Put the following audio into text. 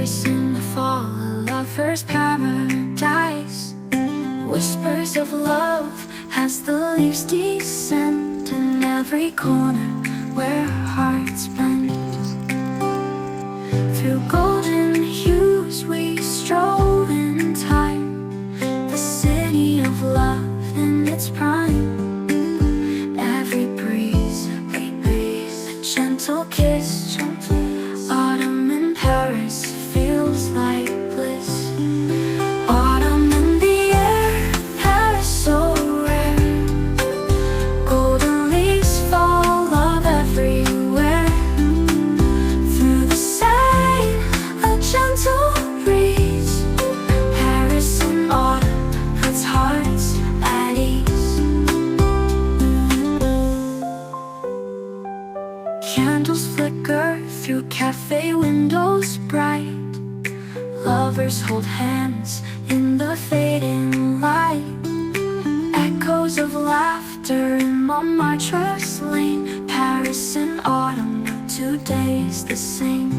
Paris in the fall, a lover's paradise. Whispers of love as the leaves descend in every corner where hearts blend. Through golden hues we stroll in time, the city of love in its prime. Every breeze, a gentle kiss. Autumn in Paris feels like bliss. Autumn in the air, Paris so rare. Golden leaves fall, love everywhere. Through the Seine, a gentle breeze. Paris in autumn puts hearts at ease. Candles flicker through cafe windows bright. Lovers hold hands in the fading light. Echoes of laughter in Montmartre's lane. Paris in autumn, 2 days the same.